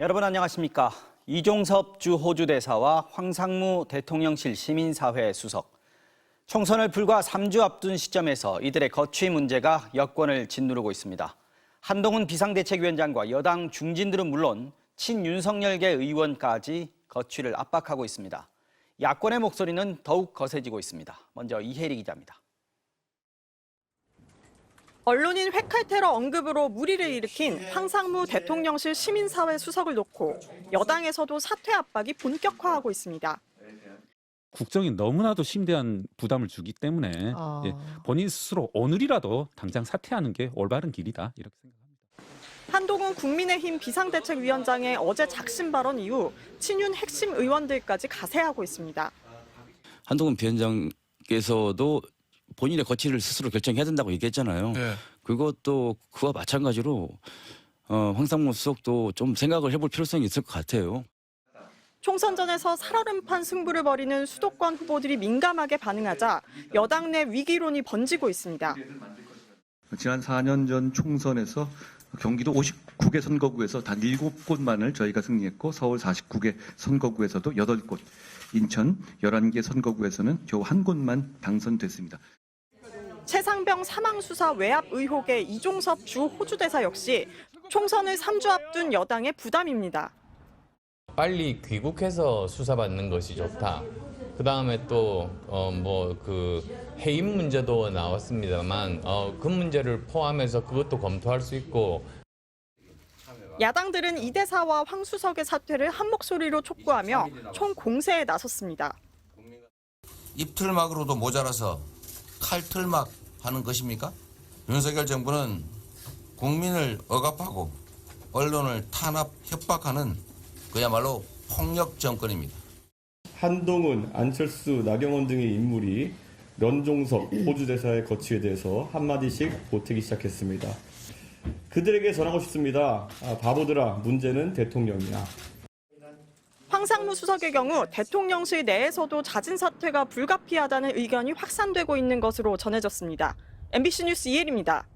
여러분 안녕하십니까? 이종섭 주 호주 대사와 황상무 대통령실 시민사회 수석. 총선을 불과 3주 앞둔 시점에서 이들의 거취 문제가 여권을 짓누르고 있습니다. 한동훈 비상대책위원장과 여당 중진들은 물론 친윤석열계 의원까지 거취를 압박하고 있습니다. 야권의 목소리는 더욱 거세지고 있습니다. 먼저 이혜리 기자입니다. 언론인 회칼 테러 언급으로 물의를 일으킨 황상무 대통령실 시민사회 수석을 놓고 여당에서도 사퇴 압박이 본격화하고 있습니다. 국정이 너무나도 심대한 부담을 주기 때문에 본인 스스로 오늘이라도 당장 사퇴하는 게 올바른 길이다 이렇게 생각합니다. 한동훈 국민의힘 비상대책위원장의 어제 작심 발언 이후 친윤 핵심 의원들까지 가세하고 있습니다. 한동훈 위원장께서도 본인의 거취를 스스로 결정해야 된다고 얘기했잖아요. 네. 그것도 그와 마찬가지로 황상무 수석도 좀 생각을 해볼 필요성이 있을 것 같아요. 총선 전에서 살얼음판 승부를 벌이는 수도권 후보들이 민감하게 반응하자 여당 내 위기론이 번지고 있습니다. 지난 4년 전 총선에서 경기도 59개 선거구에서 단 7곳만을 저희가 승리했고 서울 49개 선거구에서도 8곳, 인천 11개 선거구에서는 겨우 1곳만 당선됐습니다. 최상병 사망 수사 외압 의혹의 이종섭 주 호주 대사 역시 총선을 3주 앞둔 여당의 부담입니다. 빨리 귀국해서 수사받는 것이 좋다. 그다음에 또 해임 문제도 나왔습니다만 그 문제를 포함해서 그것도 검토할 수 있고. 야당들은 이 대사와 황 수석의 사퇴를 한 목소리로 촉구하며 총공세에 나섰습니다. 입틀막으로도 모자라서 칼틀막 하는 것입니까? 윤석열 정부는 국민을 억압하고 언론을 탄압 협박하는 그야말로 폭력 정권입니다. 한동훈, 안철수, 나경원 등의 인물이 런종석 호주 대사의 거취에 대해서 한마디씩 보태기 시작했습니다. 그들에게 전하고 싶습니다. 바보들아, 문제는 대통령이야. 황상무 수석의 경우 대통령실 내에서도 잦은 사퇴가 불가피하다는 의견이 확산되고 있는 것으로 전해졌습니다. MBC 뉴스 이혜리입니다.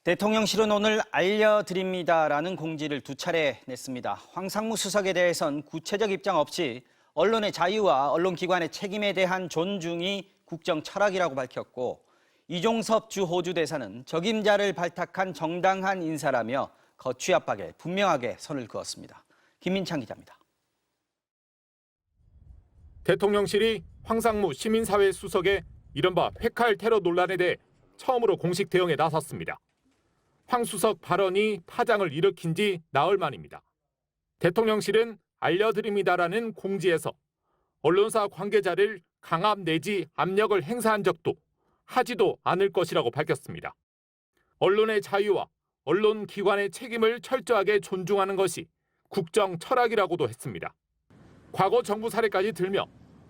대통령실은 오늘 알려드립니다라는 공지를 2차례 냈습니다. 황상무 수석에 대해선 구체적 입장 없이 언론의 자유와 언론기관의 책임에 대한 존중이 국정 철학이라고 밝혔고, 이종섭 주 호주 대사는 적임자를 발탁한 정당한 인사라며 거취 압박에 분명하게 선을 그었습니다. 김민창 기자입니다. 대통령실이 황상무 시민사회 수석의 이른바 회칼 테러 논란에 대해 처음으로 공식 대응에 나섰습니다. 황 수석 발언이 파장을 일으킨 지 나흘 만입니다. 대통령실은 알려드립니다라는 공지에서 언론사 관계자를 강압 내지 압력을 행사한 적도 하지도 않을 것이라고 밝혔습니다. 언론의 자유와 언론기관의 책임을 철저하게 존중하는 것이 국정 철학이라고도 했습니다. 과거 정부 사례까지 들며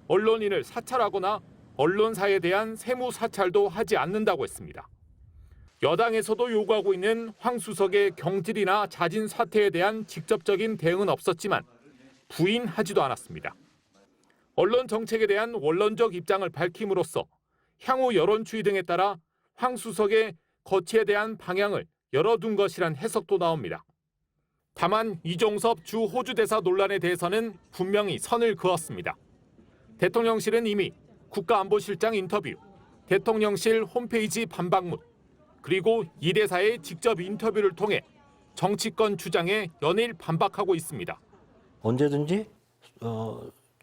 언론인을 사찰하거나 언론사에 대한 세무 사찰도 하지 않는다고 했습니다. 여당에서도 요구하고 있는 황 수석의 경질이나 자진 사퇴에 대한 직접적인 대응은 없었지만 부인하지도 않았습니다. 언론 정책에 대한 원론적 입장을 밝힘으로써 향후 여론 추이 등에 따라 황 수석의 거취에 대한 방향을 열어둔 것이란 해석도 나옵니다. 다만 이종섭 주 호주 대사 논란에 대해서는 분명히 선을 그었습니다. 대통령실은 이미 국가안보실장 인터뷰, 대통령실 홈페이지 반박문, 그리고 이 대사의 직접 인터뷰를 통해 정치권 주장에 연일 반박하고 있습니다. 언제든지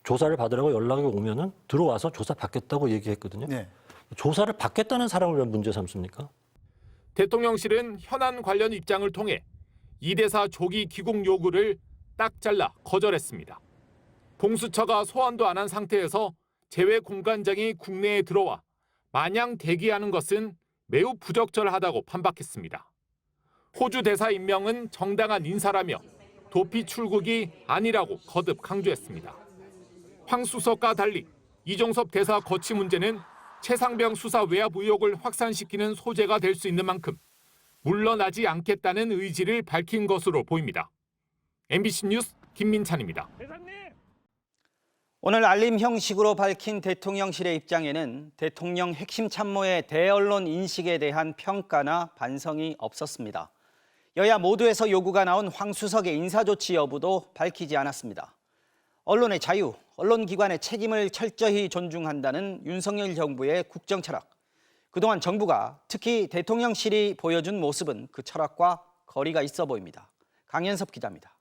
조사를 받으라고 연락이 오면은 들어와서 조사 받겠다고 얘기했거든요. 네. 조사를 받겠다는 사람을 왜 문제 삼습니까? 대통령실은 현안 관련 입장을 통해 이 대사 조기 귀국 요구를 딱 잘라 거절했습니다. 공수처가 소환도 안 한 상태에서 재외 공관장이 국내에 들어와 마냥 대기하는 것은 매우 부적절하다고 반박했습니다. 호주 대사 임명은 정당한 인사라며 도피 출국이 아니라고 거듭 강조했습니다. 황 수석과 달리 이종섭 대사 거취 문제는 최상병 수사 외압 의혹을 확산시키는 소재가 될 수 있는 만큼 물러나지 않겠다는 의지를 밝힌 것으로 보입니다. MBC 뉴스 김민찬입니다. 오늘 알림 형식으로 밝힌 대통령실의 입장에는 대통령 핵심 참모의 대언론 인식에 대한 평가나 반성이 없었습니다. 여야 모두에서 요구가 나온 황 수석의 인사조치 여부도 밝히지 않았습니다. 언론의 자유, 언론기관의 책임을 철저히 존중한다는 윤석열 정부의 국정 철학. 그동안 정부가 특히 대통령실이 보여준 모습은 그 철학과 거리가 있어 보입니다. 강현섭 기자입니다.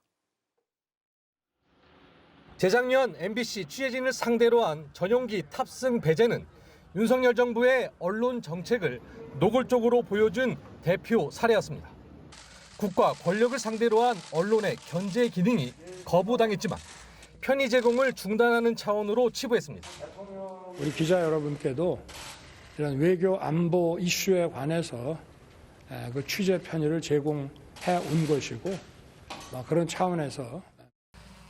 재작년 MBC 취재진을 상대로 한 전용기 탑승 배제는 윤석열 정부의 언론 정책을 노골적으로 보여준 대표 사례였습니다. 국가 권력을 상대로 한 언론의 견제 기능이 거부당했지만 편의 제공을 중단하는 차원으로 치부했습니다. 우리 기자 여러분께도 이런 외교 안보 이슈에 관해서 그 취재 편의를 제공해 온 것이고 그런 차원에서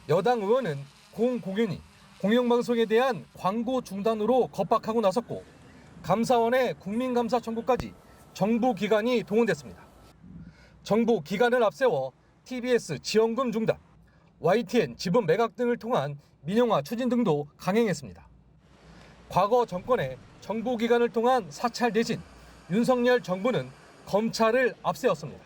여당 의원은 공공연히 공영방송에 대한 광고 중단으로 겁박하고 나섰고 감사원의 국민감사 청구까지 정부 기관이 동원됐습니다. 정부 기관을 앞세워 TBS 지원금 중단, YTN 지분 매각 등을 통한 민영화 추진 등도 강행했습니다. 과거 정권의 정부 기관을 통한 사찰 대신 윤석열 정부는 검찰을 앞세웠습니다.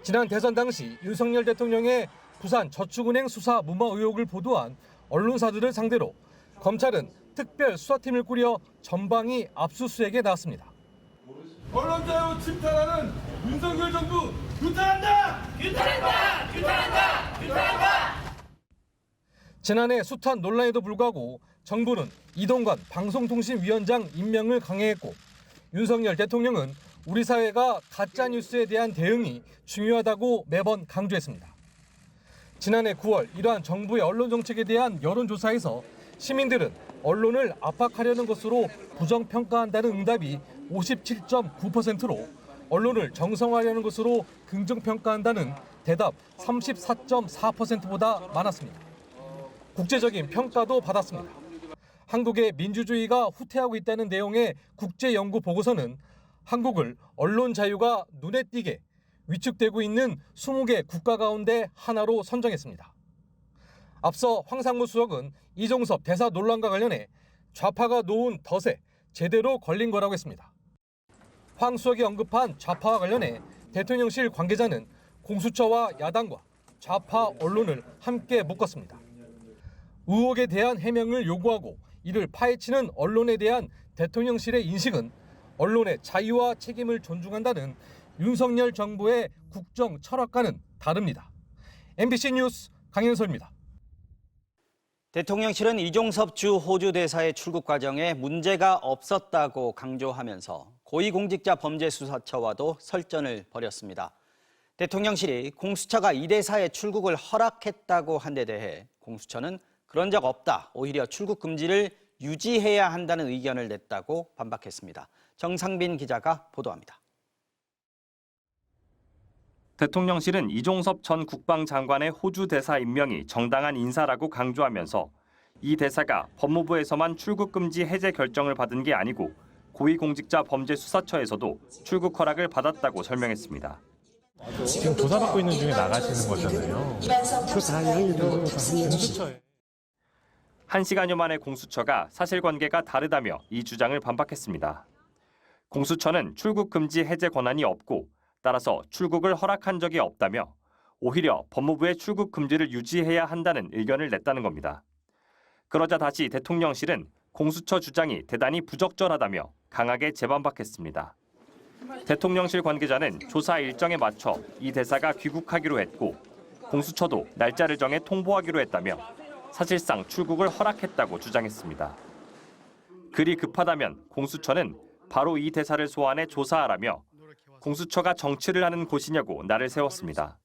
지난 대선 당시 윤석열 대통령의 부산 저축은행 수사 무마 의혹을 보도한 언론사들을 상대로 검찰은 특별 수사팀을 꾸려 전방위 압수수색에 나섰습니다. 언론 자유 침탈하는 윤석열 정부 규탄한다! 규탄한다! 규탄한다! 규탄한다! 지난해 숱한 논란에도 불구하고 정부는 이동관 방송통신위원장 임명을 강행했고 윤석열 대통령은 우리 사회가 가짜뉴스에 대한 대응이 중요하다고 매번 강조했습니다. 지난해 9월 이러한 정부의 언론 정책에 대한 여론조사에서 시민들은 언론을 압박하려는 것으로 부정평가한다는 응답이 57.9%로 언론을 정상화하려는 것으로 긍정평가한다는 대답 34.4%보다 많았습니다. 국제적인 평가도 받았습니다. 한국의 민주주의가 후퇴하고 있다는 내용의 국제연구 보고서는 한국을 언론 자유가 눈에 띄게 위축되고 있는 20개 국가 가운데 하나로 선정했습니다. 앞서 황상무 수석은 이종섭 대사 논란과 관련해 좌파가 놓은 덫에 제대로 걸린 거라고 했습니다. 황 수석이 언급한 좌파와 관련해 대통령실 관계자는 공수처와 야당과 좌파 언론을 함께 묶었습니다. 의혹에 대한 해명을 요구하고 이를 파헤치는 언론에 대한 대통령실의 인식은 언론의 자유와 책임을 존중한다는 윤석열 정부의 국정 철학과는 다릅니다. MBC 뉴스 강현서입니다. 대통령실은 이종섭 주 호주 대사의 출국 과정에 문제가 없었다고 강조하면서 고위공직자범죄수사처와도 설전을 벌였습니다. 대통령실이 공수처가 이 대사의 출국을 허락했다고 한 데 대해 공수처는 그런 적 없다, 오히려 출국 금지를 유지해야 한다는 의견을 냈다고 반박했습니다. 정상빈 기자가 보도합니다. 대통령실은 이종섭 전 국방장관의 호주 대사 임명이 정당한 인사라고 강조하면서 이 대사가 법무부에서만 출국 금지 해제 결정을 받은 게 아니고 고위공직자범죄수사처에서도 출국 허락을 받았다고 설명했습니다. 지금 조사받고 있는 중에 나가시는 거잖아요. 공수처에. 1시간여 만에 공수처가 사실관계가 다르다며 이 주장을 반박했습니다. 공수처는 출국 금지 해제 권한이 없고 따라서 출국을 허락한 적이 없다며 오히려 법무부의 출국 금지를 유지해야 한다는 의견을 냈다는 겁니다. 그러자 다시 대통령실은 공수처 주장이 대단히 부적절하다며 강하게 재반박했습니다. 대통령실 관계자는 조사 일정에 맞춰 이 대사가 귀국하기로 했고 공수처도 날짜를 정해 통보하기로 했다며 사실상 출국을 허락했다고 주장했습니다. 그리 급하다면 공수처는 바로 이 대사를 소환해 조사하라며 공수처가 정치를 하는 곳이냐고 날을 세웠습니다.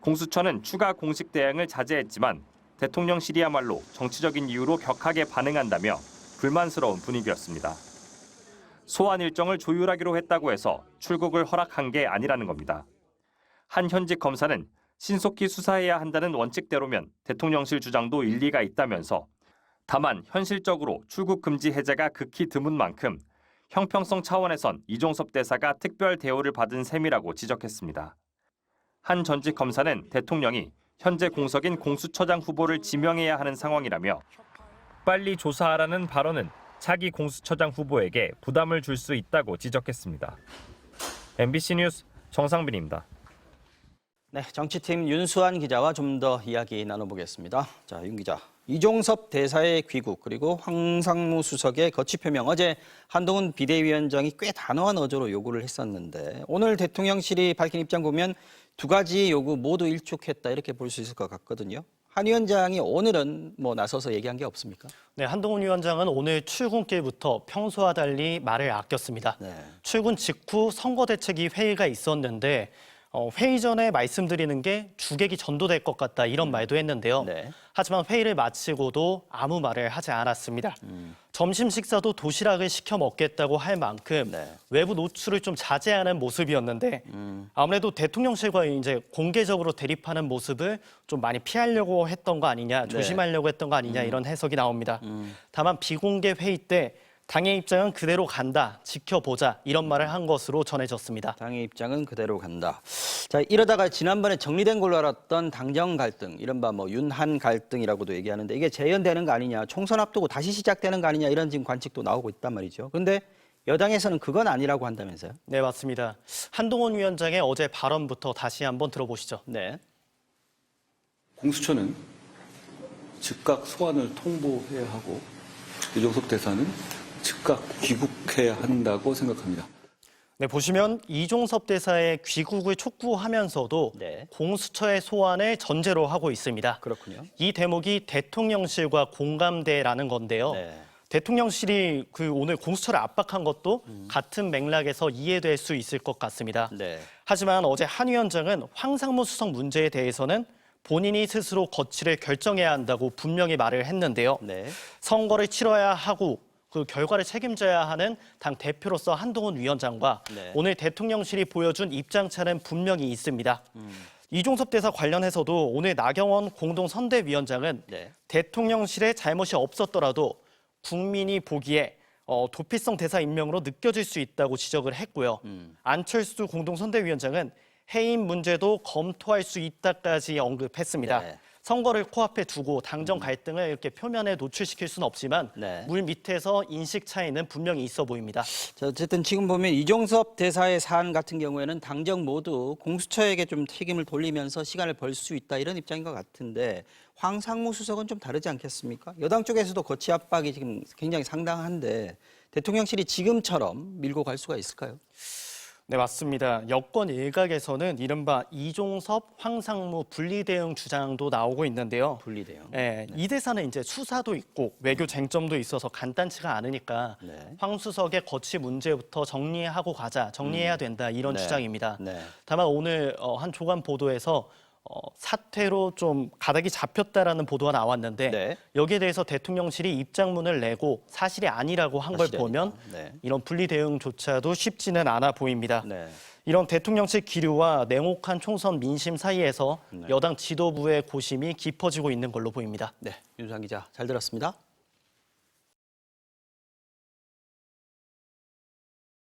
공수처는 추가 공식 대응을 자제했지만 대통령실이야말로 정치적인 이유로 격하게 반응한다며 불만스러운 분위기였습니다. 소환 일정을 조율하기로 했다고 해서 출국을 허락한 게 아니라는 겁니다. 한 현직 검사는 신속히 수사해야 한다는 원칙대로면 대통령실 주장도 일리가 있다면서 다만 현실적으로 출국 금지 해제가 극히 드문 만큼 형평성 차원에선 이종섭 대사가 특별 대우를 받은 셈이라고 지적했습니다. 한 전직 검사는 대통령이 현재 공석인 공수처장 후보를 지명해야 하는 상황이라며 빨리 조사하라는 발언은 차기 공수처장 후보에게 부담을 줄 수 있다고 지적했습니다. MBC 뉴스 정상빈입니다. 네, 정치팀 윤수환 기자와 좀 더 이야기 나눠보겠습니다. 자, 윤 기자. 이종섭 대사의 귀국 그리고 황상무 수석의 거취 표명. 어제 한동훈 비대위원장이 꽤 단호한 어조로 요구를 했었는데 오늘 대통령실이 밝힌 입장 보면 두 가지 요구 모두 일축했다 이렇게 볼 수 있을 것 같거든요. 한 위원장이 오늘은 뭐 나서서 얘기한 게 없습니까? 네, 한동훈 위원장은 오늘 출근길부터 평소와 달리 말을 아꼈습니다. 네. 출근 직후 선거대책위 회의가 있었는데 회의 전에 말씀드리는 게 주객이 전도될 것 같다 이런 말도 했는데요. 네. 하지만 회의를 마치고도 아무 말을 하지 않았습니다. 점심 식사도 도시락을 시켜 먹겠다고 할 만큼 네. 외부 노출을 좀 자제하는 모습이었는데 아무래도 대통령실과 이제 공개적으로 대립하는 모습을 좀 많이 피하려고 했던 거 아니냐, 조심하려고 했던 거 아니냐 이런 해석이 나옵니다. 다만 비공개 회의 때 당의 입장은 그대로 간다, 지켜보자 이런 말을 한 것으로 전해졌습니다. 당의 입장은 그대로 간다. 자, 이러다가 지난번에 정리된 걸로 알았던 당정 갈등, 이른바 뭐 윤한 갈등이라고도 얘기하는데 이게 재연되는 거 아니냐, 총선 앞두고 다시 시작되는 거 아니냐 이런 지금 관측도 나오고 있단 말이죠. 그런데 여당에서는 그건 아니라고 한다면서요? 네, 맞습니다. 한동훈 위원장의 어제 발언부터 다시 한번 들어보시죠. 네. 공수처는 즉각 소환을 통보해야 하고 이종섭 대사는 즉각 귀국해야 한다고 생각합니다. 네, 보시면 이종섭 대사의 귀국을 촉구하면서도 네. 공수처의 소환을 전제로 하고 있습니다. 그렇군요. 이 대목이 대통령실과 공감대라는 건데요. 네. 대통령실이 오늘 공수처를 압박한 것도 같은 맥락에서 이해될 수 있을 것 같습니다. 네. 하지만 어제 한 위원장은 황상무 수석 문제에 대해서는 본인이 스스로 거취를 결정해야 한다고 분명히 말을 했는데요. 네. 선거를 치러야 하고 그 결과를 책임져야 하는 당 대표로서 한동훈 위원장과 네. 오늘 대통령실이 보여준 입장차는 분명히 있습니다. 이종섭 대사 관련해서도 오늘 나경원 공동선대위원장은 네. 대통령실에 잘못이 없었더라도 국민이 보기에 도피성 대사 임명으로 느껴질 수 있다고 지적을 했고요. 안철수 공동선대위원장은 해임 문제도 검토할 수 있다까지 언급했습니다. 네. 선거를 코앞에 두고 당정 갈등을 이렇게 표면에 노출시킬 수는 없지만 네. 물 밑에서 인식 차이는 분명히 있어 보입니다. 자, 어쨌든 지금 보면 이종섭 대사의 사안 같은 경우에는 당정 모두 공수처에게 좀 책임을 돌리면서 시간을 벌 수 있다 이런 입장인 것 같은데 황상무 수석은 좀 다르지 않겠습니까? 여당 쪽에서도 거취 압박이 지금 굉장히 상당한데 대통령실이 지금처럼 밀고 갈 수가 있을까요? 네, 맞습니다. 여권 일각에서는 이른바 이종섭, 황상무 분리 대응 주장도 나오고 있는데요. 분리 대응. 네, 이 대사는 이제 수사도 있고 외교 쟁점도 있어서 간단치가 않으니까 네. 황 수석의 거취 문제부터 정리하고 가자, 정리해야 된다 이런 네. 주장입니다. 네. 다만 오늘 한 조간 보도에서 사퇴로 좀 가닥이 잡혔다라는 보도가 나왔는데 네. 여기에 대해서 대통령실이 입장문을 내고 사실이 아니라고 한 걸 사실이 보면 아니다. 네. 이런 분리 대응조차도 쉽지는 않아 보입니다. 네. 이런 대통령실 기류와 냉혹한 총선 민심 사이에서 네. 여당 지도부의 고심이 깊어지고 있는 걸로 보입니다. 네, 윤수환 기자 잘 들었습니다.